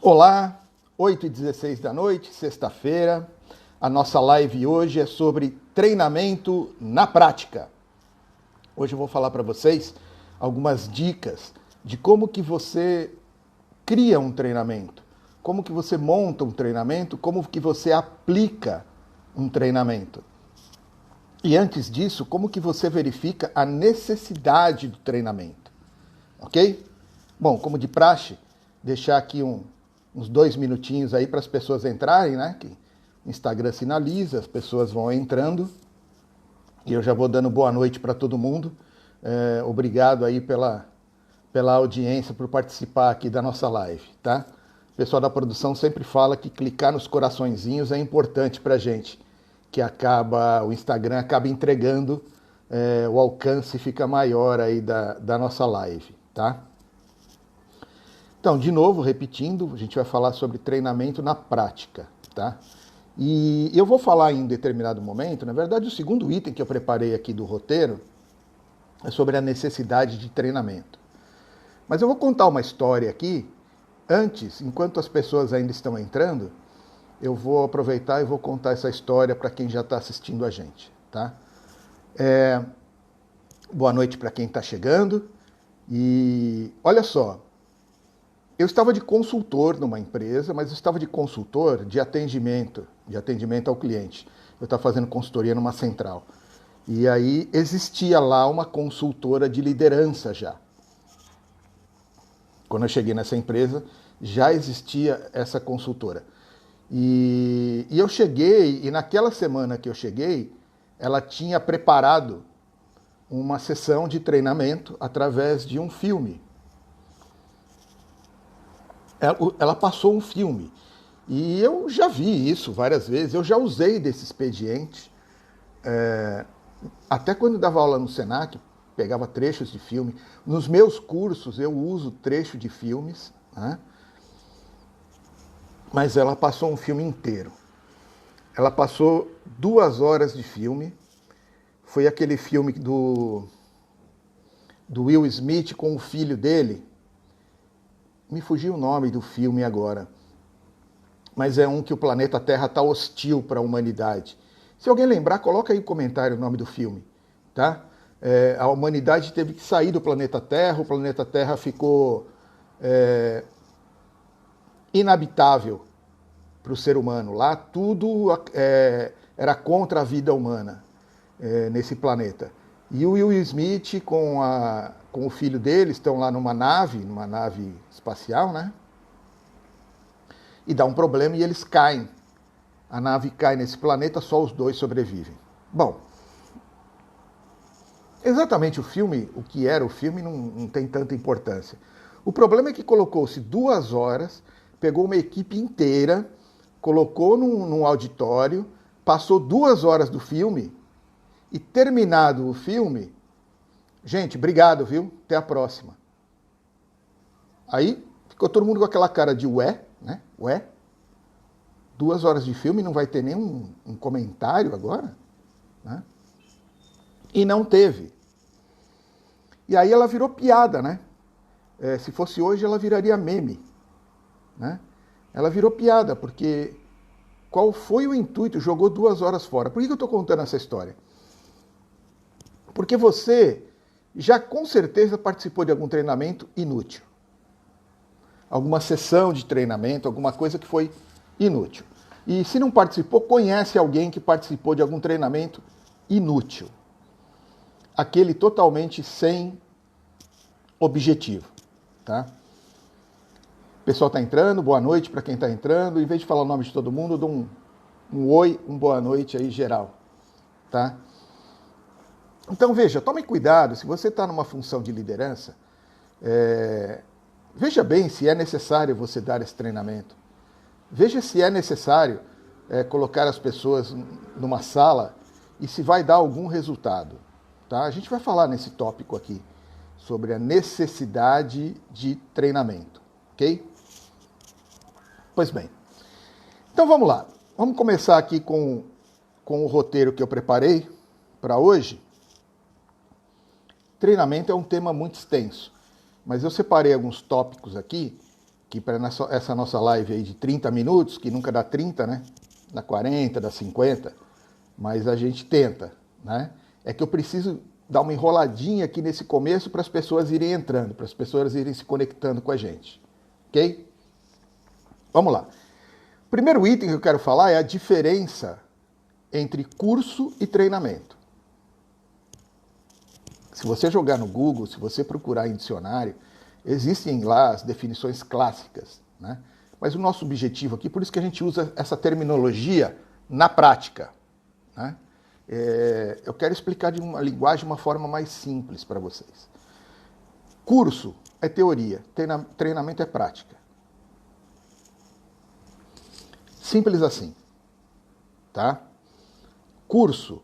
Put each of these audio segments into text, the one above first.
Olá, 8h16 da noite, sexta-feira. A nossa live hoje é sobre treinamento na prática. Hoje eu vou falar para vocês algumas dicas de como que você cria um treinamento, como que você monta um treinamento, como que você aplica um treinamento. E antes disso, como que você verifica a necessidade do treinamento, ok? Bom, como de praxe, deixar aqui uns 2 minutinhos aí para as pessoas entrarem, né? Que o Instagram sinaliza, as pessoas vão entrando. E eu já vou dando boa noite para todo mundo. Obrigado aí pela audiência, por participar aqui da nossa live, tá? O pessoal da produção sempre fala que clicar nos coraçõezinhos é importante para a gente, que o Instagram acaba entregando, o alcance fica maior aí da nossa live, tá? Então, de novo, repetindo, a gente vai falar sobre treinamento na prática, tá? E eu vou falar em um determinado momento, na verdade, o segundo item que eu preparei aqui do roteiro é sobre a necessidade de treinamento. Mas eu vou contar uma história aqui, antes, enquanto as pessoas ainda estão entrando, eu vou aproveitar e vou contar essa história para quem já está assistindo a gente, tá? Boa noite para quem está chegando. E olha só, eu estava de consultor numa empresa, mas eu estava de consultor de atendimento ao cliente. Eu estava fazendo consultoria numa central. E aí existia lá uma consultora de liderança já. Quando eu cheguei nessa empresa, já existia essa consultora. E eu cheguei, e naquela semana que eu cheguei, ela tinha preparado uma sessão de através de um filme. Ela passou um filme. E eu já vi isso várias vezes, eu já usei desse expediente. Até quando dava aula no Senac, pegava trechos de filme. Nos meus cursos eu uso trecho de filmes, né? Mas ela passou um filme inteiro. Ela passou 2 horas de filme. Foi aquele filme do Will Smith com o filho dele. Me fugiu o nome do filme agora. Mas é um que o planeta Terra está hostil para a humanidade. Se alguém lembrar, coloca aí no comentário o nome do filme, tá? A humanidade teve que sair do planeta Terra, o planeta Terra ficou inabitável para o ser humano. Lá tudo era contra a vida humana nesse planeta. E o Will Smith com o filho dele estão lá numa nave espacial, né? E dá um problema e eles caem. A nave cai nesse planeta, só os dois sobrevivem. Bom, exatamente o que era o filme não tem tanta importância. O problema é que colocou-se 2 horas, pegou uma equipe inteira, colocou num auditório, passou 2 horas do filme e terminado o filme, gente, obrigado, viu? Até a próxima. Aí ficou todo mundo com aquela cara de ué, né? Ué? 2 horas de filme, não vai ter nenhum comentário agora? Né? E não teve. E aí ela virou piada, né? Se fosse hoje, ela viraria meme. Né? Ela virou piada, porque qual foi o intuito? Jogou 2 horas fora. Por que eu estou contando essa história? Porque você já com certeza participou de algum treinamento inútil. Alguma sessão de treinamento, alguma coisa que foi inútil. E se não participou, conhece alguém que participou de algum treinamento inútil. Aquele totalmente sem objetivo. Tá? O pessoal está entrando, boa noite para quem está entrando. Em vez de falar o nome de todo mundo, eu dou um oi, boa noite aí geral. Tá? Então veja, tome cuidado, se você está numa função de liderança, veja bem se é necessário você dar esse treinamento. Veja se é necessário colocar as pessoas numa sala e se vai dar algum resultado. Tá? A gente vai falar nesse tópico aqui, sobre a necessidade de treinamento. Ok? Pois bem. Então vamos lá. Vamos começar aqui com o roteiro que eu preparei para hoje. Treinamento é um tema muito extenso, mas eu separei alguns tópicos aqui que para essa nossa live aí de 30 minutos, que nunca dá 30, né? Dá 40, dá 50, mas a gente tenta, né? É que eu preciso dar uma enroladinha aqui nesse começo para as pessoas irem entrando, para as pessoas irem se conectando com a gente, ok? Vamos lá. O primeiro item que eu quero falar é a diferença entre curso e treinamento. Se você jogar no Google, se você procurar em dicionário, existem lá as definições clássicas, né? Mas o nosso objetivo aqui, por isso que a gente usa essa terminologia na prática, né? Eu quero explicar de uma linguagem, de uma forma mais simples para vocês. Curso é teoria, treinamento é prática. Simples assim, tá? Curso,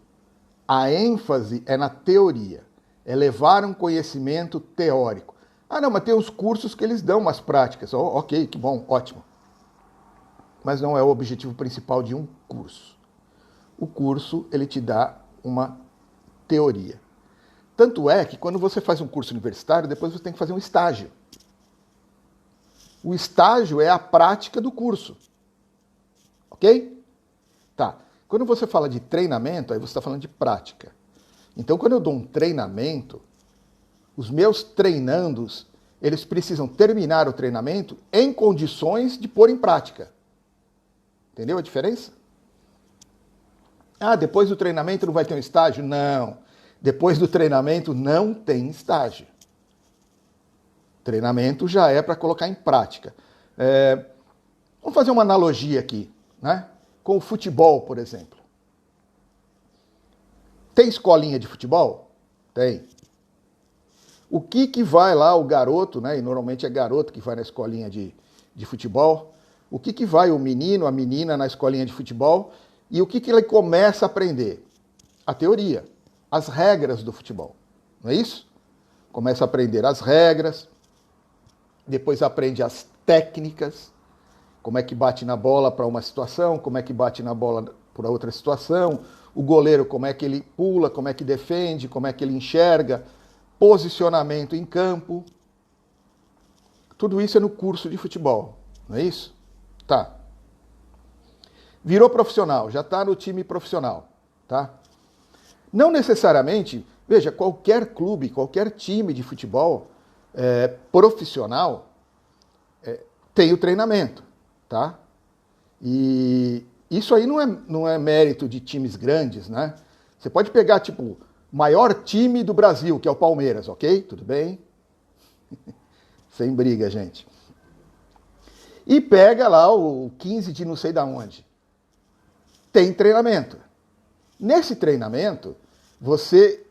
a ênfase é na teoria, é levar um conhecimento teórico. Ah, não, mas tem os cursos que eles dão umas práticas. Oh, ok, que bom, ótimo. Mas não é o objetivo principal de um curso. O curso, ele te dá uma teoria. Tanto é que quando você faz um curso universitário, depois você tem que fazer um estágio. O estágio é a prática do curso. Ok? Tá. Quando você fala de treinamento, aí você está falando de prática. Então, quando eu dou um treinamento, os meus treinandos, eles precisam terminar o treinamento em condições de pôr em prática. Entendeu a diferença? Ah, depois do treinamento não vai ter um estágio? Não. Depois do treinamento não tem estágio. Treinamento já é para colocar em prática. Vamos fazer uma analogia aqui, né? Com o futebol, por exemplo. Tem escolinha de futebol? Tem. O que vai lá o garoto, né? E normalmente é garoto que vai na escolinha de futebol. O que vai o menino, a menina na escolinha de futebol? E o que ele começa a aprender? A teoria, as regras do futebol. Não é isso? Começa a aprender as regras, depois aprende as técnicas, como é que bate na bola para uma situação, como é que bate na bola para outra situação, o goleiro como é que ele pula, como é que defende, como é que ele enxerga, posicionamento em campo. Tudo isso é no curso de futebol, não é isso? Tá. Virou profissional, já está no time profissional, tá? Não necessariamente, veja, qualquer clube, qualquer time de futebol profissional tem o treinamento, tá? E isso aí não é mérito de times grandes, né? Você pode pegar, tipo, o maior time do Brasil, que é o Palmeiras, ok? Tudo bem? Sem briga, gente. E pega lá o 15 de não sei da onde. Tem treinamento. Nesse treinamento, você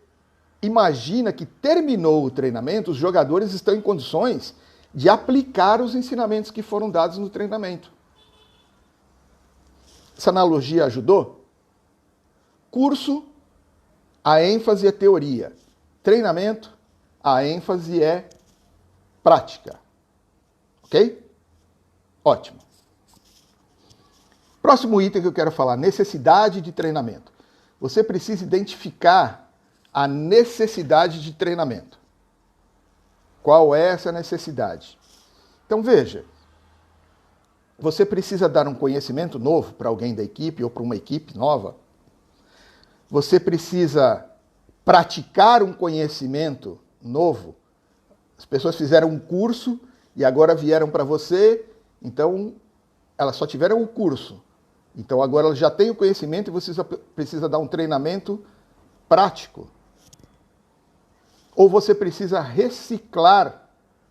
imagina que terminou o treinamento, os jogadores estão em condições de aplicar os ensinamentos que foram dados no treinamento. Essa analogia ajudou? Curso, a ênfase é teoria. Treinamento, a ênfase é prática. Ok? Ótimo. Próximo item que eu quero falar, necessidade de treinamento. Você precisa identificar a necessidade de treinamento. Qual é essa necessidade? Então veja, você precisa dar um conhecimento novo para alguém da equipe ou para uma equipe nova. Você precisa praticar um conhecimento novo. As pessoas fizeram um curso e agora vieram para você, então elas só tiveram o curso. Então agora elas já têm o conhecimento e você precisa dar um treinamento prático. Ou você precisa reciclar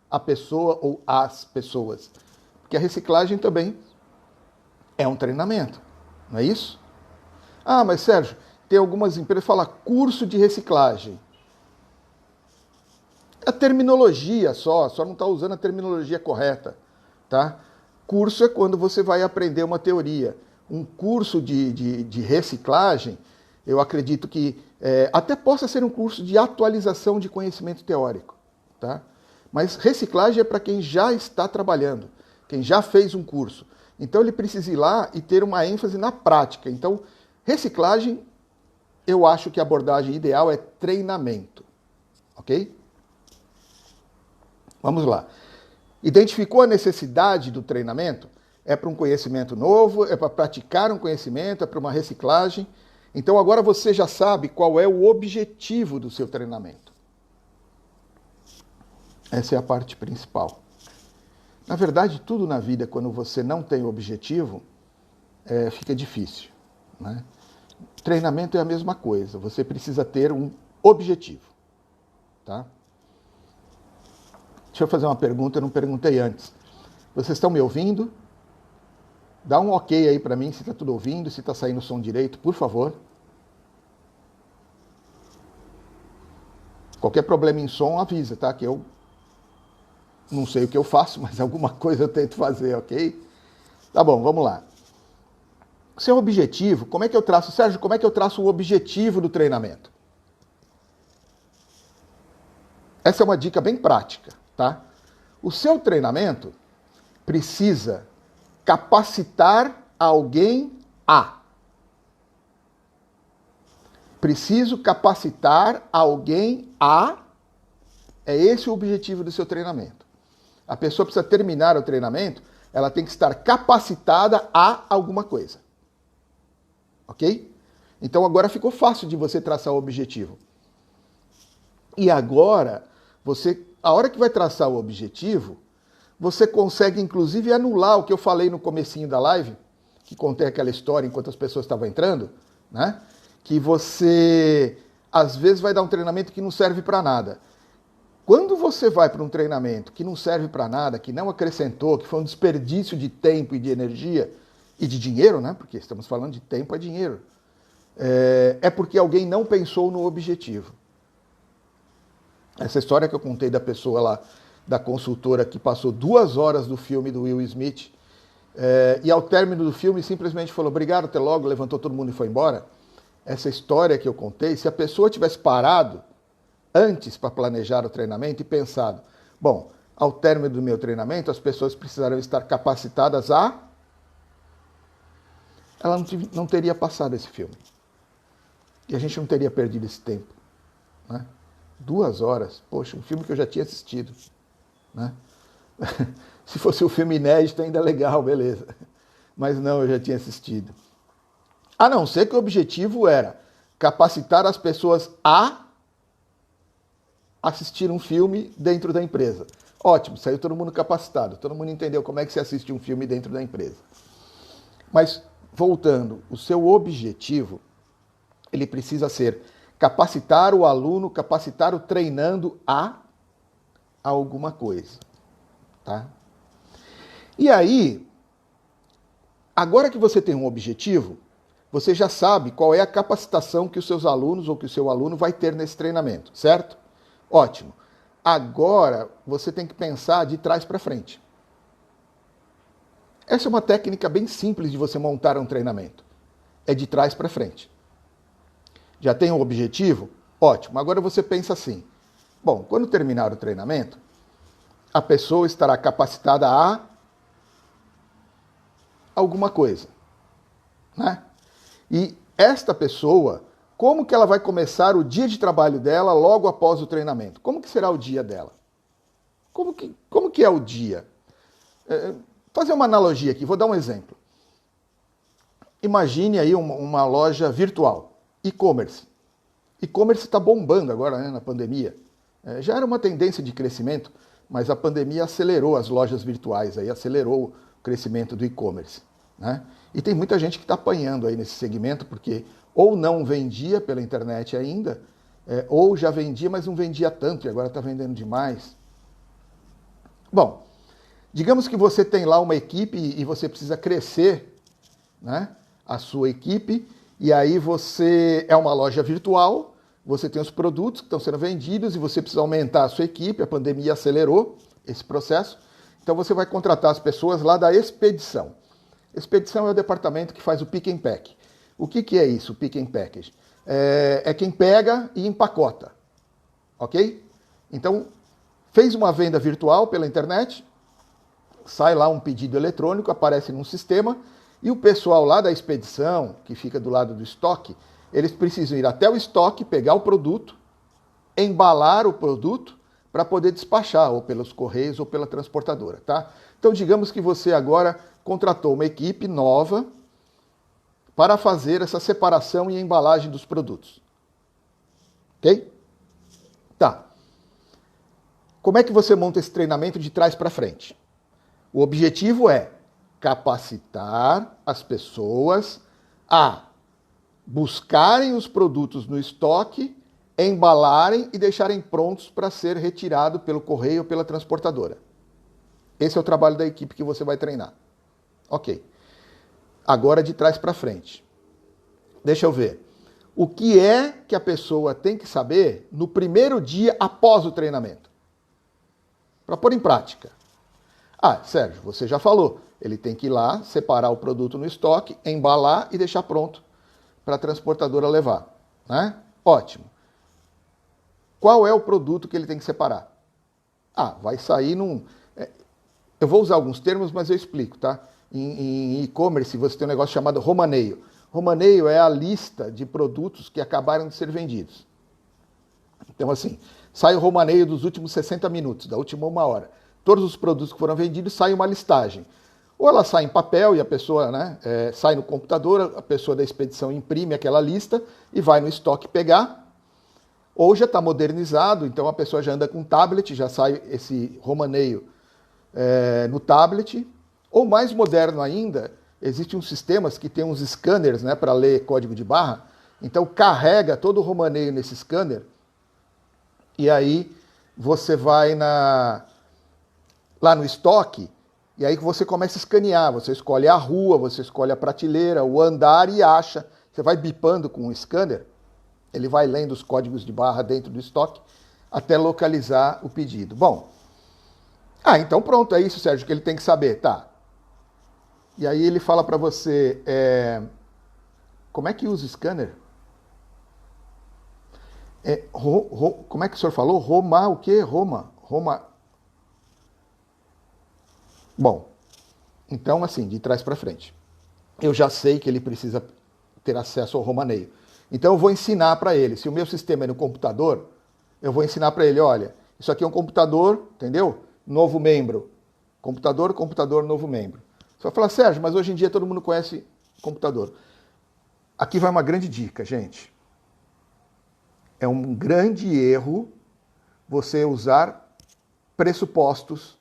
a pessoa ou as pessoas. Porque a reciclagem também é um treinamento, não é isso? Ah, mas Sérgio, tem algumas empresas que falam curso de reciclagem. É a terminologia só não está usando a terminologia correta, tá? Curso é quando você vai aprender uma teoria. Um curso de reciclagem, eu acredito que até possa ser um curso de atualização de conhecimento teórico, tá? Mas reciclagem é para quem já está trabalhando, quem já fez um curso. Então ele precisa ir lá e ter uma ênfase na prática. Então, reciclagem, eu acho que a abordagem ideal é treinamento, ok? Vamos lá. Identificou a necessidade do treinamento? É para um conhecimento novo, é para praticar um conhecimento, é para uma reciclagem. Então agora você já sabe qual é o objetivo do seu treinamento. Essa é a parte principal. Na verdade, tudo na vida, quando você não tem objetivo, fica difícil, né? Treinamento é a mesma coisa, você precisa ter um objetivo, tá? Deixa eu fazer uma pergunta, eu não perguntei antes. Vocês estão me ouvindo? Dá um ok aí para mim se está tudo ouvindo, se está saindo o som direito, por favor. Qualquer problema em som, avisa, tá? Que eu não sei o que eu faço, mas alguma coisa eu tento fazer, ok? Tá bom, vamos lá. Seu objetivo, como é que eu traço? Sérgio, como é que eu traço o objetivo do treinamento? Essa é uma dica bem prática, tá? O seu treinamento precisa capacitar alguém a. Preciso capacitar alguém a. É esse o objetivo do seu treinamento. A pessoa precisa terminar o treinamento, ela tem que estar capacitada a alguma coisa. Ok? Então agora ficou fácil de você traçar o objetivo. E agora, a hora que vai traçar o objetivo, você consegue inclusive anular o que eu falei no comecinho da live, que contei aquela história enquanto as pessoas estavam entrando, né? Que você às vezes vai dar um treinamento que não serve para nada. Quando você vai para um treinamento que não serve para nada, que não acrescentou, que foi um desperdício de tempo e de energia e de dinheiro, né? Porque estamos falando de tempo é dinheiro. É porque alguém não pensou no objetivo. Essa história que eu contei da pessoa lá, da consultora que passou 2 horas do filme do Will Smith, e ao término do filme simplesmente falou obrigado, até logo, levantou todo mundo e foi embora. Essa história que eu contei, se a pessoa tivesse parado antes para planejar o treinamento e pensado, bom, ao término do meu treinamento, as pessoas precisarão estar capacitadas a... Ela não teria passado esse filme. E a gente não teria perdido esse tempo, né? 2 horas, poxa, um filme que eu já tinha assistido, né? Se fosse um filme inédito, ainda legal, beleza. Mas não, eu já tinha assistido. A não ser que o objetivo era capacitar as pessoas a assistir um filme dentro da empresa. Ótimo, saiu todo mundo capacitado, todo mundo entendeu como é que se assiste um filme dentro da empresa. Mas, voltando, o seu objetivo, ele precisa ser capacitar o aluno, capacitar o treinando a alguma coisa, tá? E aí, agora que você tem um objetivo, você já sabe qual é a capacitação que os seus alunos ou que o seu aluno vai ter nesse treinamento, certo? Ótimo. Agora você tem que pensar de trás para frente. Essa é uma técnica bem simples de você montar um treinamento. É de trás para frente. Já tem um objetivo? Ótimo. Agora você pensa assim, bom, quando terminar o treinamento, a pessoa estará capacitada a alguma coisa, né? E esta pessoa, como que ela vai começar o dia de trabalho dela logo após o treinamento? Como que será o dia dela? Como que é o dia? Fazer uma analogia aqui, vou dar um exemplo. Imagine aí uma loja virtual, e-commerce. E-commerce está bombando agora, né, na pandemia. Já era uma tendência de crescimento, mas a pandemia acelerou as lojas virtuais, aí acelerou o crescimento do e-commerce, né? E tem muita gente que está apanhando aí nesse segmento, porque ou não vendia pela internet ainda, ou já vendia, mas não vendia tanto, e agora está vendendo demais. Bom, digamos que você tem lá uma equipe e você precisa crescer, né, a sua equipe, e aí você é uma loja virtual, você tem os produtos que estão sendo vendidos e você precisa aumentar a sua equipe, a pandemia acelerou esse processo, então você vai contratar as pessoas lá da expedição. Expedição é o departamento que faz o pick and pack. O que é isso, o pick and package? É quem pega e empacota, ok? Então, fez uma venda virtual pela internet, sai lá um pedido eletrônico, aparece num sistema, e o pessoal lá da expedição, que fica do lado do estoque, eles precisam ir até o estoque, pegar o produto, embalar o produto, para poder despachar, ou pelos correios ou pela transportadora, tá? Então, digamos que você agora contratou uma equipe nova para fazer essa separação e embalagem dos produtos. Ok? Tá. Como é que você monta esse treinamento de trás para frente? O objetivo é capacitar as pessoas a buscarem os produtos no estoque, embalarem e deixarem prontos para ser retirado pelo correio ou pela transportadora. Esse é o trabalho da equipe que você vai treinar. Ok. Agora de trás para frente. Deixa eu ver. O que é que a pessoa tem que saber no primeiro dia após o treinamento? Para pôr em prática. Ah, Sérgio, você já falou. Ele tem que ir lá, separar o produto no estoque, embalar e deixar pronto para a transportadora levar. Né? Ótimo. Qual é o produto que ele tem que separar? Ah, vai sair num... Eu vou usar alguns termos, mas eu explico, tá? Em e-commerce você tem um negócio chamado romaneio. Romaneio é a lista de produtos que acabaram de ser vendidos. Então, assim, sai o romaneio dos últimos 60 minutos, da última 1 hora. Todos os produtos que foram vendidos, sai uma listagem. Ou ela sai em papel e a pessoa, sai no computador, a pessoa da expedição imprime aquela lista e vai no estoque pegar. Ou já está modernizado, então a pessoa já anda com tablet, já sai esse romaneio no tablet. Ou mais moderno ainda, existem uns sistemas que tem uns scanners, para ler código de barra. Então carrega todo o romaneio nesse scanner e aí você vai lá no estoque e aí você começa a escanear. Você escolhe a rua, você escolhe a prateleira, o andar e acha. Você vai bipando com o scanner, ele vai lendo os códigos de barra dentro do estoque até localizar o pedido. Bom, então pronto, é isso, Sérgio, que ele tem que saber, tá? E aí ele fala para você, como é que usa o scanner? Como é que o senhor falou? Roma, o quê? Roma. Bom, então assim, de trás para frente. Eu já sei que ele precisa ter acesso ao romaneio. Então eu vou ensinar para ele. Se o meu sistema é no computador, eu vou ensinar para ele, olha, isso aqui é um computador, entendeu? Novo membro. Computador, novo membro. Você vai falar, Sérgio, mas hoje em dia todo mundo conhece computador. Aqui vai uma grande dica, gente. É um grande erro você usar pressupostos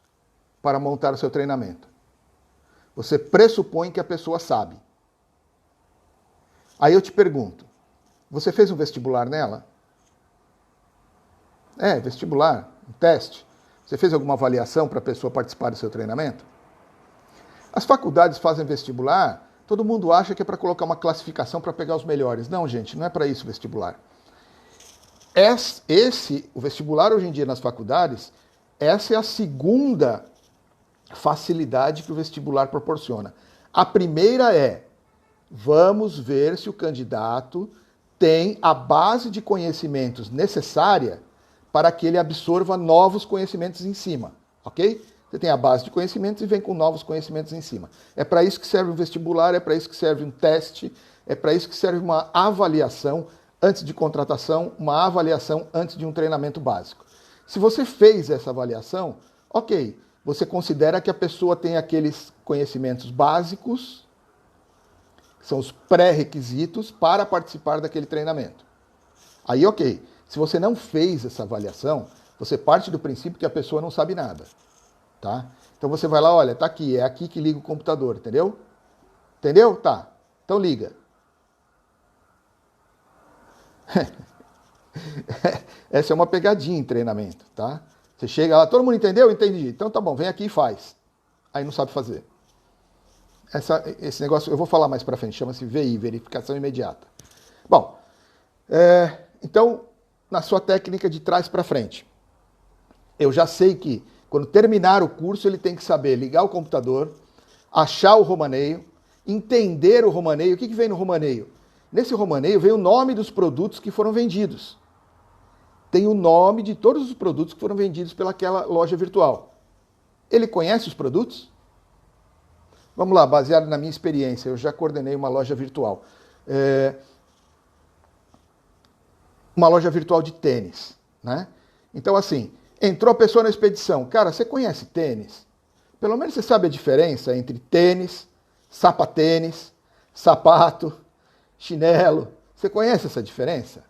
para montar o seu treinamento. Você pressupõe que a pessoa sabe. Aí eu te pergunto, você fez um vestibular nela? Vestibular, um teste. Você fez alguma avaliação para a pessoa participar do seu treinamento? As faculdades fazem vestibular, todo mundo acha que é para colocar uma classificação para pegar os melhores. Não, gente, não é para isso o vestibular. O vestibular hoje em dia nas faculdades, essa é a segunda facilidade que o vestibular proporciona. A primeira é, vamos ver se o candidato tem a base de conhecimentos necessária para que ele absorva novos conhecimentos em cima, ok? Você tem a base de conhecimentos e vem com novos conhecimentos em cima. É para isso que serve um vestibular, é para isso que serve um teste, é para isso que serve uma avaliação antes de contratação, uma avaliação antes de um treinamento básico. Se você fez essa avaliação, ok, você considera que a pessoa tem aqueles conhecimentos básicos, que são os pré-requisitos para participar daquele treinamento. Aí, ok, se você não fez essa avaliação, você parte do princípio que a pessoa não sabe nada. Tá? Então você vai lá, olha, tá aqui, é aqui que liga o computador, entendeu? Entendeu? Tá. Então liga. Essa é uma pegadinha em treinamento, tá? Você chega lá, todo mundo entendeu? Entendi. Então tá bom, vem aqui e faz. Aí não sabe fazer. Esse negócio, eu vou falar mais pra frente, chama-se VI, verificação imediata. Bom, então, na sua técnica de trás para frente, eu já sei que quando terminar o curso ele tem que saber ligar o computador, achar o romaneio, entender o romaneio. O que vem no romaneio? Nesse romaneio vem o nome dos produtos que foram vendidos. Tem o nome de todos os produtos que foram vendidos pelaquela loja virtual. Ele conhece os produtos? Vamos lá, baseado na minha experiência, eu já coordenei uma loja virtual. Uma loja virtual de tênis, né? Então, assim, Entrou a pessoa na expedição. Cara, você conhece tênis? Pelo menos você sabe a diferença entre tênis, sapatênis, sapato, chinelo. Você conhece essa diferença?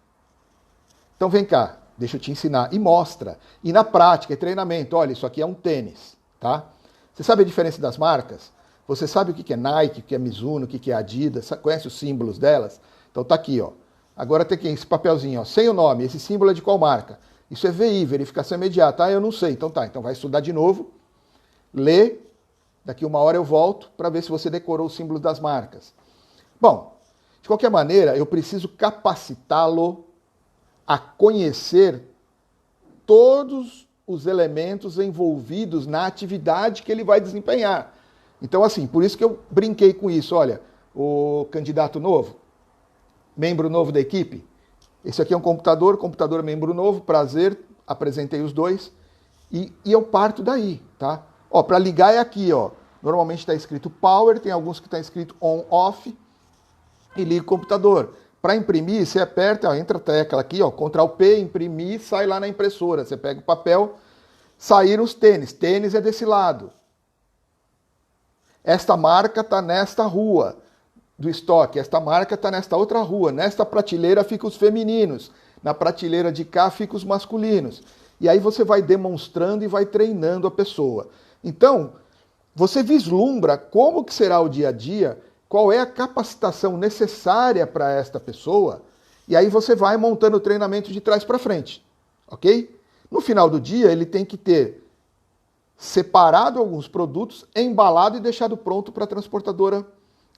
Então vem cá, deixa eu te ensinar. E mostra. E na prática, é treinamento. Olha, isso aqui é um tênis, tá? Você sabe a diferença das marcas? Você sabe o que é Nike, o que é Mizuno, o que é Adidas? Conhece os símbolos delas? Então tá aqui, ó. Agora tem aqui esse papelzinho, ó, sem o nome. Esse símbolo é de qual marca? Isso é VI, verificação imediata. Ah, eu não sei. Então tá, então vai estudar de novo. Lê. Daqui uma hora eu volto para ver se você decorou os símbolos das marcas. Bom, de qualquer maneira, eu preciso capacitá-lo a conhecer todos os elementos envolvidos na atividade que ele vai desempenhar. Então, assim, por isso que eu brinquei com isso. Olha, o candidato novo, membro novo da equipe, esse aqui é um computador é membro novo, prazer, apresentei os dois, e eu parto daí, tá? Ó, para ligar é aqui, ó. Normalmente está escrito power, tem alguns que está escrito on, off, e liga o computador. Para imprimir, você aperta, ó, entra a tecla aqui, ó, Ctrl P, imprimir, sai lá na impressora. Você pega o papel, saíram os tênis. Tênis é desse lado. Esta marca está nesta rua do estoque, esta marca está nesta outra rua. Nesta prateleira ficam os femininos, na prateleira de cá ficam os masculinos. E aí você vai demonstrando e vai treinando a pessoa. Então, você vislumbra como que será o dia a dia, qual é a capacitação necessária para esta pessoa, e aí você vai montando o treinamento de trás para frente, ok? No final do dia, ele tem que ter separado alguns produtos, embalado e deixado pronto para a transportadora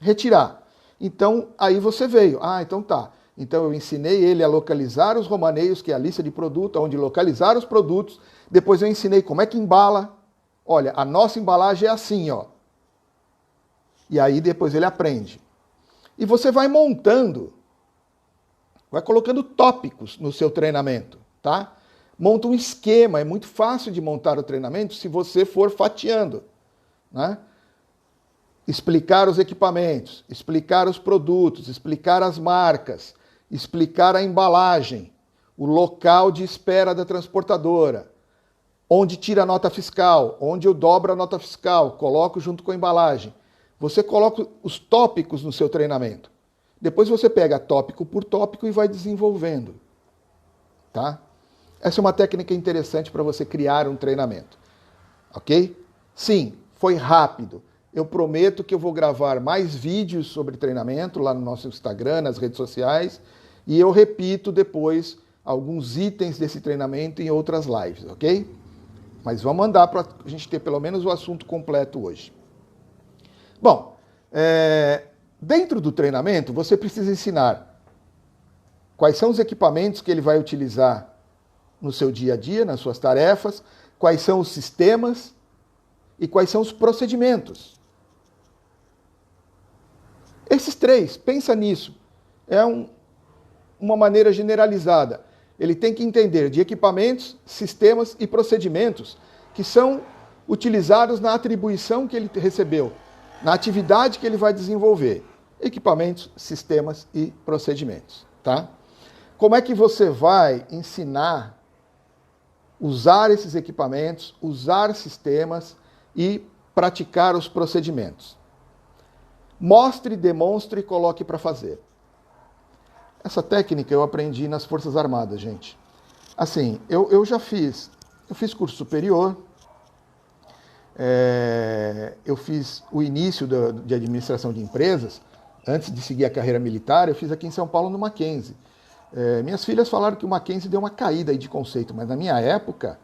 retirar. Então, aí você veio. Ah, então tá. Então eu ensinei ele a localizar os romaneios, que é a lista de produto, onde localizar os produtos. Depois eu ensinei como é que embala. Olha, a nossa embalagem é assim, ó. E aí depois ele aprende. E você vai montando, vai colocando tópicos no seu treinamento, tá? Monta um esquema, é muito fácil de montar o treinamento se você for fatiando, né? Explicar os equipamentos, explicar os produtos, explicar as marcas, explicar a embalagem, o local de espera da transportadora, onde tira a nota fiscal, onde eu dobro a nota fiscal, coloco junto com a embalagem. Você coloca os tópicos no seu treinamento. Depois você pega tópico por tópico e vai desenvolvendo, tá? Essa é uma técnica interessante para você criar um treinamento, ok? Sim, foi rápido. Eu prometo que eu vou gravar mais vídeos sobre treinamento lá no nosso Instagram, nas redes sociais, e eu repito depois alguns itens desse treinamento em outras lives, ok? Mas vamos andar para a gente ter pelo menos o assunto completo hoje. Bom, dentro do treinamento, você precisa ensinar quais são os equipamentos que ele vai utilizar no seu dia a dia, nas suas tarefas, quais são os sistemas e quais são os procedimentos. Esses três, pensa nisso. É uma maneira generalizada. Ele tem que entender de equipamentos, sistemas e procedimentos que são utilizados na atribuição que ele recebeu, na atividade que ele vai desenvolver. Equipamentos, sistemas e procedimentos, tá? Como é que você vai ensinar usar esses equipamentos, usar sistemas e praticar os procedimentos? Mostre, demonstre e coloque para fazer. Essa técnica eu aprendi nas Forças Armadas, gente. Assim, eu fiz curso superior, eu fiz o início de administração de empresas, antes de seguir a carreira militar, eu fiz aqui em São Paulo no Mackenzie. Minhas filhas falaram que o Mackenzie deu uma caída aí de conceito, mas na minha época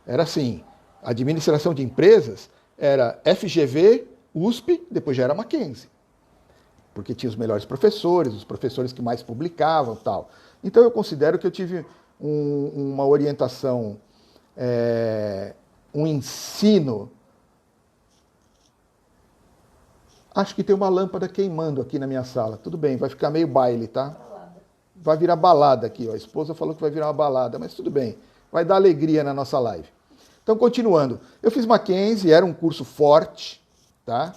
era assim, administração de empresas era FGV, USP, depois já era Mackenzie. Porque tinha os melhores professores, os professores que mais publicavam e tal. Então eu considero que eu tive uma orientação, um ensino. Acho que tem uma lâmpada queimando aqui na minha sala. Tudo bem, vai ficar meio baile, tá? Vai virar balada aqui, ó. A esposa falou que vai virar uma balada, mas tudo bem. Vai dar alegria na nossa live. Então, continuando. Eu fiz Mackenzie, era um curso forte, tá?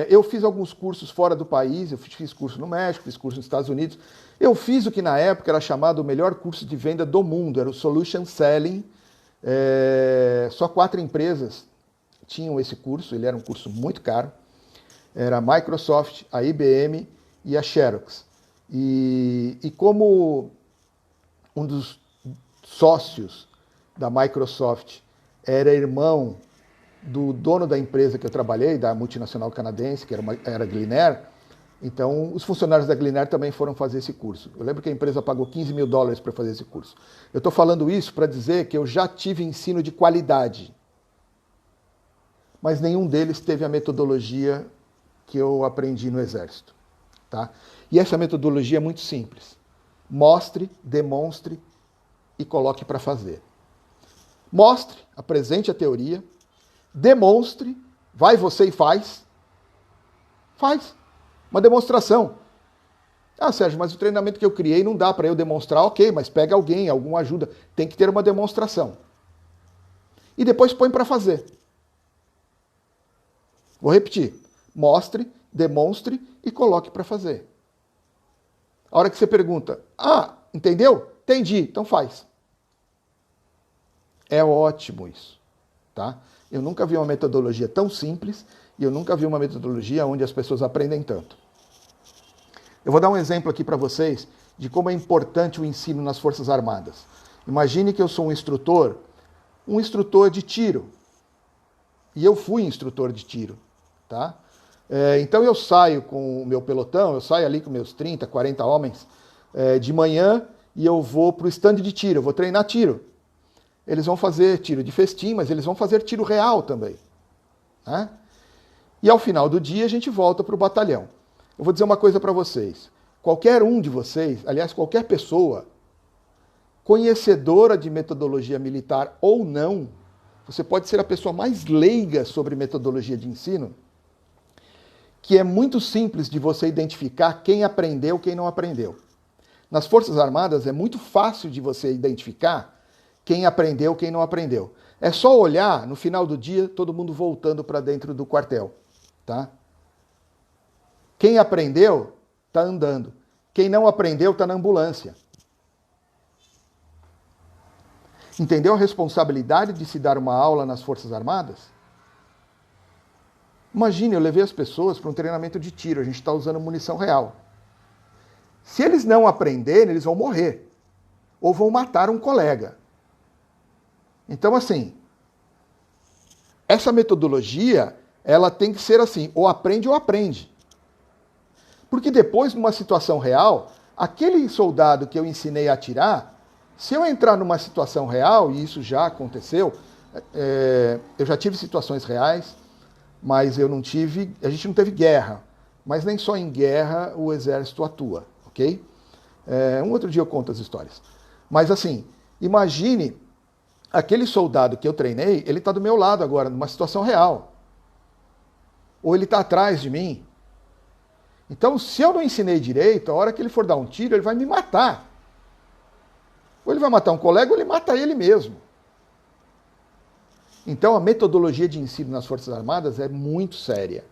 Eu fiz alguns cursos fora do país, eu fiz curso no México, fiz curso nos Estados Unidos. Eu fiz o que na época era chamado o melhor curso de venda do mundo, era o Solution Selling, Só 4 empresas tinham esse curso, ele era um curso muito caro. Era a Microsoft, a IBM e a Xerox. E como um dos sócios da Microsoft era irmão do dono da empresa que eu trabalhei, da multinacional canadense, que era a Glenair, então os funcionários da Glenair também foram fazer esse curso. Eu lembro que a empresa pagou $15 mil para fazer esse curso. Eu estou falando isso para dizer que eu já tive ensino de qualidade, mas nenhum deles teve a metodologia que eu aprendi no Exército. Tá? E essa metodologia é muito simples. Mostre, demonstre e coloque para fazer. Mostre, apresente a teoria, demonstre, vai você e faz. Faz. Uma demonstração. Ah, Sérgio, mas o treinamento que eu criei não dá para eu demonstrar. Ok, mas pega alguém, alguma ajuda. Tem que ter uma demonstração. E depois põe para fazer. Vou repetir. Mostre, demonstre e coloque para fazer. A hora que você pergunta, entendeu? Entendi, então faz. É ótimo isso, tá? Eu nunca vi uma metodologia tão simples e eu nunca vi uma metodologia onde as pessoas aprendem tanto. Eu vou dar um exemplo aqui para vocês de como é importante o ensino nas Forças Armadas. Imagine que eu sou um instrutor de tiro. E eu fui instrutor de tiro, tá? Então eu saio com o meu pelotão, eu saio ali com meus 30, 40 homens de manhã e eu vou para o stand de tiro, eu vou treinar tiro. Eles vão fazer tiro de festim, mas eles vão fazer tiro real também. Né? E ao final do dia a gente volta para o batalhão. Eu vou dizer uma coisa para vocês. Qualquer um de vocês, aliás, qualquer pessoa, conhecedora de metodologia militar ou não, você pode ser a pessoa mais leiga sobre metodologia de ensino, que é muito simples de você identificar quem aprendeu e quem não aprendeu. Nas Forças Armadas é muito fácil de você identificar quem aprendeu e quem não aprendeu. É só olhar, no final do dia, todo mundo voltando para dentro do quartel. Tá? Quem aprendeu, está andando. Quem não aprendeu, está na ambulância. Entendeu a responsabilidade de se dar uma aula nas Forças Armadas? Imagine, eu levei as pessoas para um treinamento de tiro, a gente está usando munição real. Se eles não aprenderem, eles vão morrer. Ou vão matar um colega. Então, assim, essa metodologia, ela tem que ser assim, ou aprende. Porque depois, numa situação real, aquele soldado que eu ensinei a atirar, se eu entrar numa situação real, e isso já aconteceu, eu já tive situações reais, mas a gente não teve guerra. Mas nem só em guerra o exército atua, ok? Um outro dia eu conto as histórias. Mas assim, imagine aquele soldado que eu treinei, ele está do meu lado agora, numa situação real. Ou ele está atrás de mim. Então, se eu não ensinei direito, a hora que ele for dar um tiro, ele vai me matar. Ou ele vai matar um colega, ou ele mata ele mesmo. Então, a metodologia de ensino nas Forças Armadas é muito séria.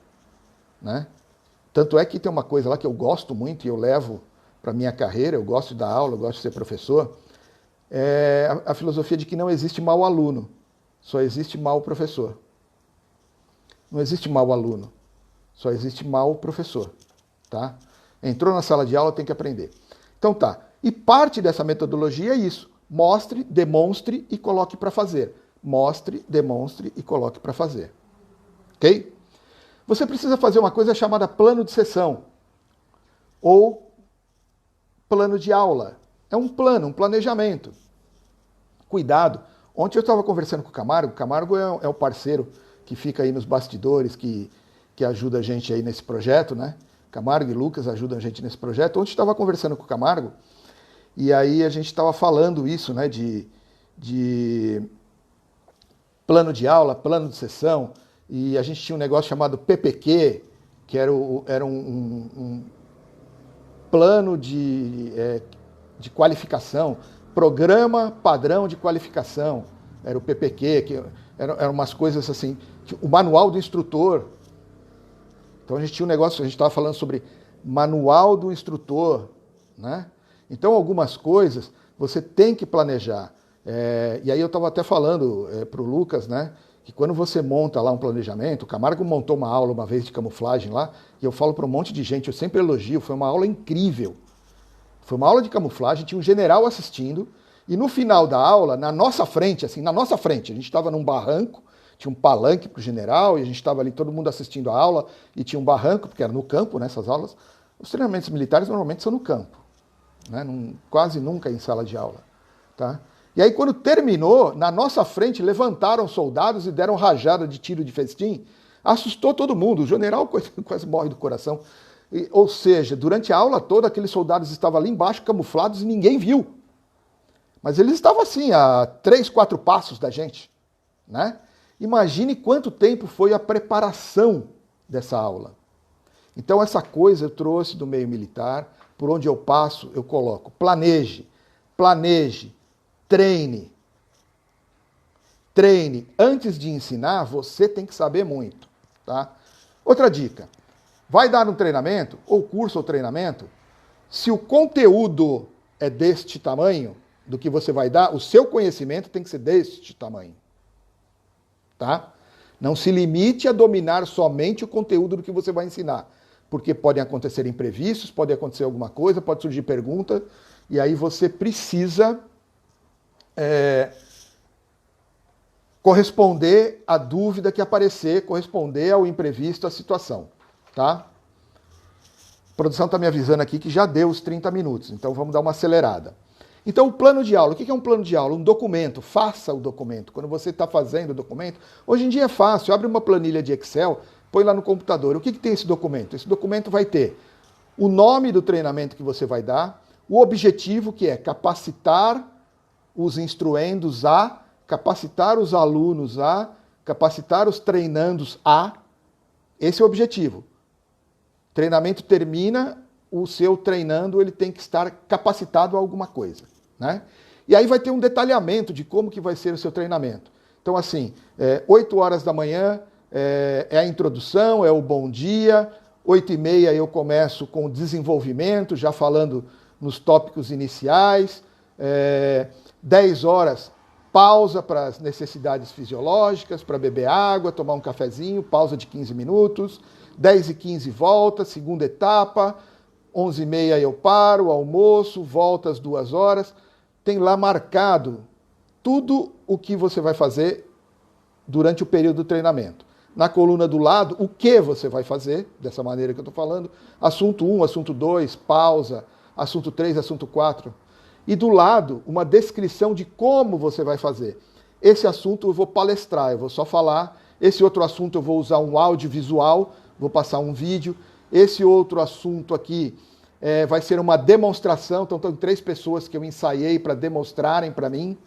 Né? Tanto é que tem uma coisa lá que eu gosto muito e eu levo para a minha carreira, eu gosto de dar aula, eu gosto de ser professor, é a filosofia de que não existe mau aluno, só existe mau professor. Não existe mau aluno, só existe mau professor. Tá? Entrou na sala de aula, tem que aprender. Então tá. E parte dessa metodologia é isso. Mostre, demonstre e coloque para fazer. Mostre, demonstre e coloque para fazer. Ok? Você precisa fazer uma coisa chamada plano de sessão. Ou plano de aula. É um plano, um planejamento. Cuidado. Ontem eu estava conversando com o Camargo. O Camargo é o parceiro que fica aí nos bastidores, que ajuda a gente aí nesse projeto, né? Camargo e Lucas ajudam a gente nesse projeto. Ontem eu estava conversando com o Camargo e aí a gente estava falando isso, né? De plano de aula, plano de sessão, e a gente tinha um negócio chamado PPQ, que era um plano de qualificação, programa padrão de qualificação, era o PPQ, que eram umas coisas assim, o manual do instrutor. Então a gente tinha um negócio, a gente estava falando sobre manual do instrutor, né? Então algumas coisas você tem que planejar. E aí eu estava até falando para o Lucas, né, que quando você monta lá um planejamento, o Camargo montou uma aula uma vez de camuflagem lá, e eu falo para um monte de gente, eu sempre elogio, foi uma aula incrível. Foi uma aula de camuflagem, tinha um general assistindo, e no final da aula, na nossa frente, assim, na nossa frente, a gente estava num barranco, tinha um palanque para o general, e a gente estava ali todo mundo assistindo a aula, e tinha um barranco, porque era no campo, nessas aulas. Os treinamentos militares normalmente são no campo, né? Quase nunca em sala de aula. Tá? E aí, quando terminou, na nossa frente, levantaram soldados e deram rajada de tiro de festim. Assustou todo mundo. O general quase morre do coração. Ou seja, durante a aula toda, aqueles soldados estavam ali embaixo, camuflados, e ninguém viu. Mas eles estavam assim, a 3, 4 passos da gente. Né? Imagine quanto tempo foi a preparação dessa aula. Então, essa coisa eu trouxe do meio militar. Por onde eu passo, eu coloco. Planeje, treine. Treine. Antes de ensinar, você tem que saber muito. Tá? Outra dica. Vai dar um treinamento, ou curso ou treinamento, se o conteúdo é deste tamanho, do que você vai dar, o seu conhecimento tem que ser deste tamanho. Tá? Não se limite a dominar somente o conteúdo do que você vai ensinar, porque podem acontecer imprevistos, pode acontecer alguma coisa, pode surgir pergunta, e aí você precisa corresponder à dúvida que aparecer, corresponder ao imprevisto, à situação. Tá? A produção está me avisando aqui que já deu os 30 minutos, então vamos dar uma acelerada. Então, o plano de aula. O que é um plano de aula? Um documento. Faça o documento. Quando você está fazendo o documento, hoje em dia é fácil. Abre uma planilha de Excel, põe lá no computador. O que tem esse documento? Esse documento vai ter o nome do treinamento que você vai dar, o objetivo, que é capacitar os instruendos a, capacitar os alunos a, capacitar os treinandos a. Esse é o objetivo. O treinamento termina, o seu treinando ele tem que estar capacitado a alguma coisa. Né? E aí vai ter um detalhamento de como que vai ser o seu treinamento. Então, assim, 8 horas da manhã é a introdução, é o bom dia, 8h30 eu começo com o desenvolvimento, já falando nos tópicos iniciais, 10 horas pausa para as necessidades fisiológicas, para beber água, tomar um cafezinho, pausa de 15 minutos, 10h15 volta, segunda etapa, 11h30 eu paro, almoço, volta às 2 horas. Tem lá marcado tudo o que você vai fazer durante o período do treinamento. Na coluna do lado, o que você vai fazer, dessa maneira que eu estou falando. Assunto 1, assunto 2, pausa, assunto 3, assunto 4. E do lado, uma descrição de como você vai fazer. Esse assunto eu vou palestrar, eu vou só falar. Esse outro assunto eu vou usar um audiovisual, vou passar um vídeo. Esse outro assunto aqui vai ser uma demonstração, então tem 3 pessoas que eu ensaiei para demonstrarem para mim,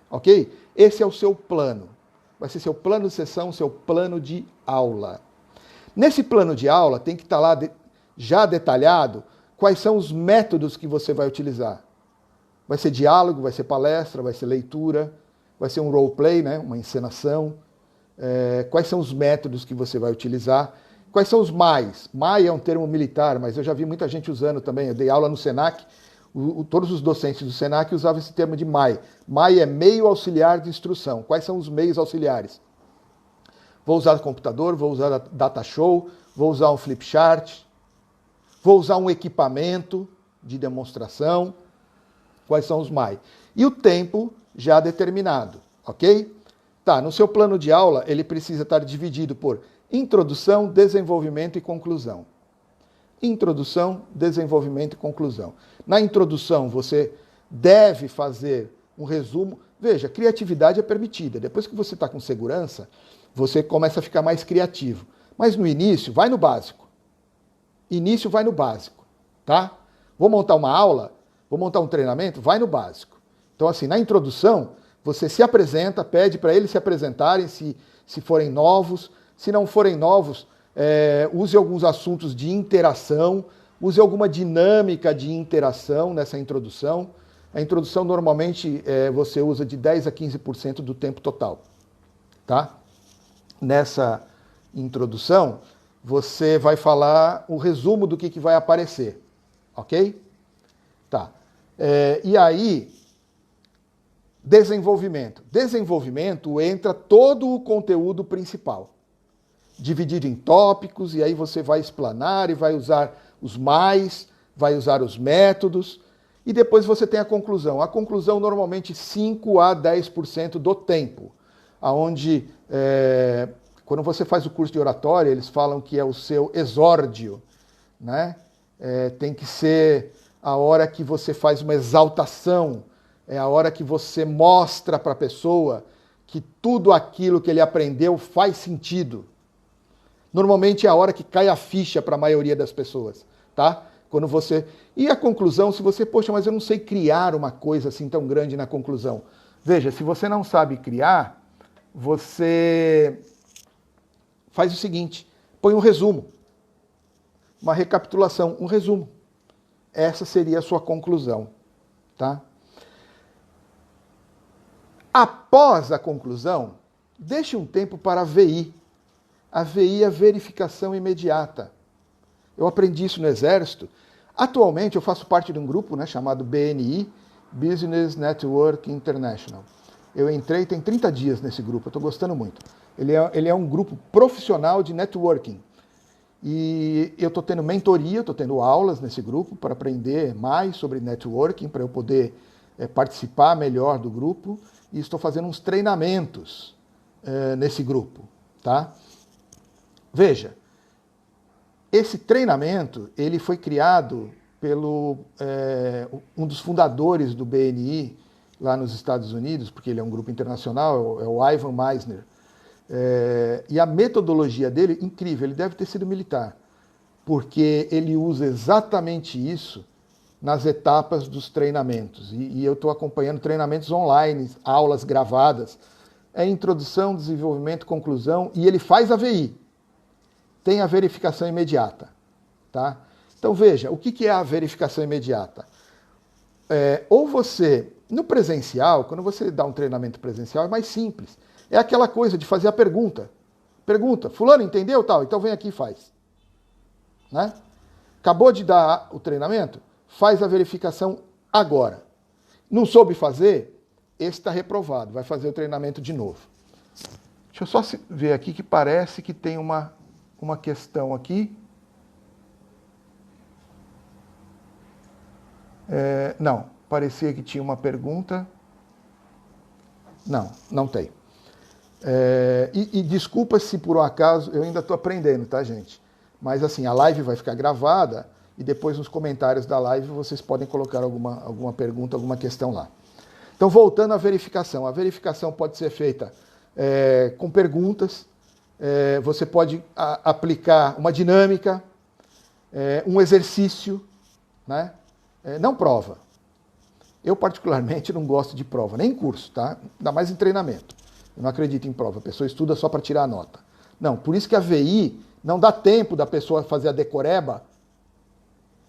ok? Esse é o seu plano. Vai ser seu plano de sessão, seu plano de aula. Nesse plano de aula tem que estar lá já detalhado quais são os métodos que você vai utilizar. Vai ser diálogo, vai ser palestra, vai ser leitura, vai ser um roleplay, né? Uma encenação. Quais são os métodos que você vai utilizar? Quais são os MAIs? MAI é um termo militar, mas eu já vi muita gente usando também. Eu dei aula no Senac, todos os docentes do Senac usavam esse termo de MAI. MAI é meio auxiliar de instrução. Quais são os meios auxiliares? Vou usar o computador, vou usar a data show, vou usar um flip chart, vou usar um equipamento de demonstração. Quais são os MAI? E o tempo já determinado, ok? Tá, no seu plano de aula, ele precisa estar dividido por introdução, desenvolvimento e conclusão. Introdução, desenvolvimento e conclusão. Na introdução, você deve fazer um resumo. Veja, criatividade é permitida. Depois que você está com segurança, você começa a ficar mais criativo. Mas no início, vai no básico. Início, vai no básico. Tá? Vou montar uma aula, vou montar um treinamento, vai no básico. Então, assim, na introdução, você se apresenta, pede para eles se apresentarem, se forem novos. Se não forem novos, use alguns assuntos de interação, use alguma dinâmica de interação nessa introdução. A introdução, normalmente, você usa de 10% a 15% do tempo total. Tá? Nessa introdução, você vai falar o resumo do que vai aparecer. Ok? Tá. E aí, Desenvolvimento. Desenvolvimento entra todo o conteúdo principal, dividido em tópicos, e aí você vai explanar e vai usar os mais, vai usar os métodos, e depois você tem a conclusão. A conclusão normalmente 5 a 10% do tempo, onde quando você faz o curso de oratória, eles falam que é o seu exórdio, né? Tem que ser a hora que você faz uma exaltação, é a hora que você mostra para a pessoa que tudo aquilo que ele aprendeu faz sentido. Normalmente é a hora que cai a ficha para a maioria das pessoas, tá? Quando você... E a conclusão, se você, poxa, mas eu não sei criar uma coisa assim tão grande na conclusão. Veja, se você não sabe criar, você faz o seguinte, põe um resumo, uma recapitulação, um resumo. Essa seria a sua conclusão, tá? Após a conclusão, deixe um tempo para a VI. A VI é a verificação imediata. Eu aprendi isso no Exército. Atualmente eu faço parte de um grupo, né, chamado BNI, Business Network International. Eu entrei, tem 30 dias nesse grupo, eu estou gostando muito. Ele é um grupo profissional de networking. E eu estou tendo mentoria, estou tendo aulas nesse grupo para aprender mais sobre networking, para eu poder participar melhor do grupo. E estou fazendo uns treinamentos nesse grupo, tá? Veja, esse treinamento ele foi criado pelo um dos fundadores do BNI lá nos Estados Unidos, porque ele é um grupo internacional, é o Ivan Misner. E a metodologia dele, incrível, ele deve ter sido militar, porque ele usa exatamente isso nas etapas dos treinamentos. E eu estou acompanhando treinamentos online, aulas gravadas, introdução, desenvolvimento, conclusão, e ele faz a VI. Tem a verificação imediata, tá? Então veja, o que é a verificação imediata? Ou você, no presencial, quando você dá um treinamento presencial, é mais simples. É aquela coisa de fazer a pergunta. Pergunta, fulano, entendeu? Tal, então vem aqui e faz. Né? Acabou de dar o treinamento? Faz a verificação agora. Não soube fazer? Esse está reprovado, vai fazer o treinamento de novo. Deixa eu só ver aqui que parece que tem uma questão aqui. Não, parecia que tinha uma pergunta. Não, não tem. E desculpa se por um acaso, eu ainda estou aprendendo, tá, gente? Mas assim, a live vai ficar gravada e depois nos comentários da live vocês podem colocar alguma pergunta, alguma questão lá. Então, voltando à verificação. A verificação pode ser feita com perguntas, você pode aplicar uma dinâmica, um exercício, né? Não prova. Eu, particularmente, não gosto de prova, nem em curso, tá? Ainda mais em treinamento. Eu não acredito em prova. A pessoa estuda só para tirar a nota. Não, por isso que a VI não dá tempo da pessoa fazer a decoreba.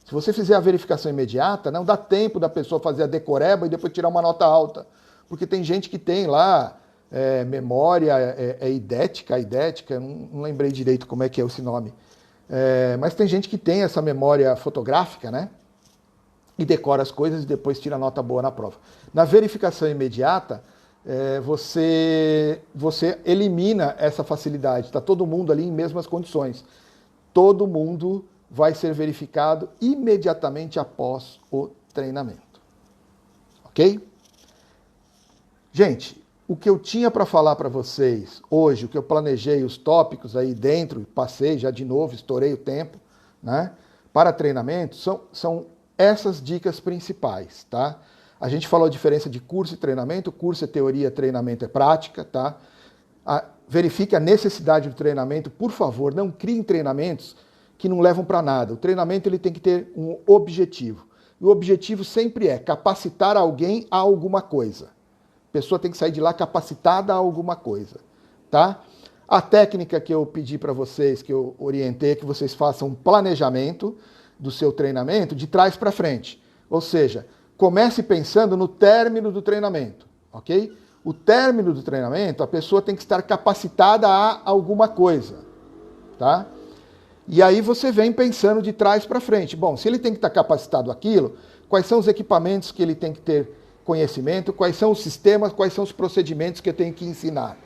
Se você fizer a verificação imediata, não dá tempo da pessoa fazer a decoreba e depois tirar uma nota alta. Porque tem gente que tem lá memória, idética, não lembrei direito como é que é esse nome. Mas tem gente que tem essa memória fotográfica, né? E decora as coisas e depois tira nota boa na prova. Na verificação imediata, você elimina essa facilidade. Está todo mundo ali em mesmas condições. Todo mundo vai ser verificado imediatamente após o treinamento. Ok? Gente, o que eu tinha para falar para vocês hoje, o que eu planejei, os tópicos aí dentro, passei já de novo, estourei o tempo, né? Para treinamento, são essas dicas principais, tá? A gente falou a diferença de curso e treinamento. Curso é teoria, treinamento é prática, tá? Verifique a necessidade do treinamento. Por favor, não criem treinamentos que não levam para nada. O treinamento ele tem que ter um objetivo. E o objetivo sempre é capacitar alguém a alguma coisa. A pessoa tem que sair de lá capacitada a alguma coisa, tá? A técnica que eu pedi para vocês, que eu orientei, é que vocês façam um planejamento do seu treinamento de trás para frente. Ou seja, comece pensando no término do treinamento, ok? O término do treinamento, a pessoa tem que estar capacitada a alguma coisa, tá? E aí você vem pensando de trás para frente. Bom, se ele tem que estar capacitado àquilo, quais são os equipamentos que ele tem que ter conhecimento, quais são os sistemas, quais são os procedimentos que eu tenho que ensinar.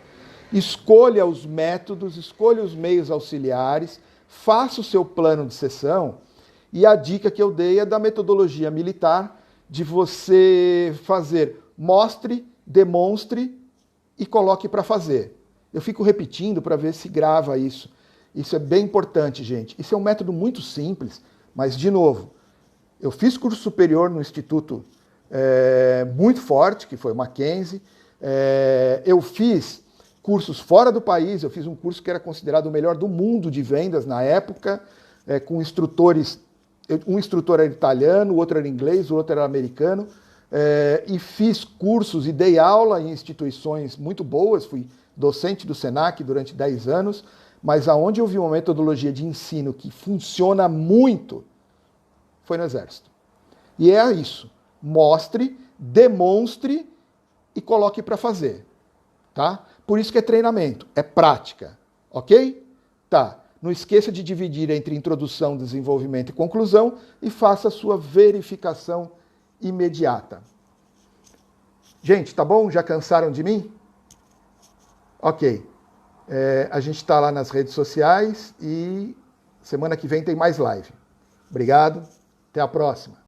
Escolha os métodos, escolha os meios auxiliares, faça o seu plano de sessão, e a dica que eu dei é da metodologia militar, de você fazer, mostre, demonstre e coloque para fazer. Eu fico repetindo para ver se grava isso. Isso é bem importante, gente. Isso é um método muito simples, mas, de novo, eu fiz curso superior no instituto muito forte, que foi o Mackenzie. Eu fiz cursos fora do país, eu fiz um curso que era considerado o melhor do mundo de vendas na época, com instrutores, um instrutor era italiano, o outro era inglês, o outro era americano, e fiz cursos e dei aula em instituições muito boas, fui docente do Senac durante 10 anos, mas aonde eu vi uma metodologia de ensino que funciona muito, foi no Exército. E é isso. Mostre, demonstre e coloque para fazer. Tá? Por isso que é treinamento, é prática. Ok? Tá. Não esqueça de dividir entre introdução, desenvolvimento e conclusão e faça a sua verificação imediata. Gente, tá bom? Já cansaram de mim? Ok. A gente está lá nas redes sociais e semana que vem tem mais live. Obrigado. Até a próxima.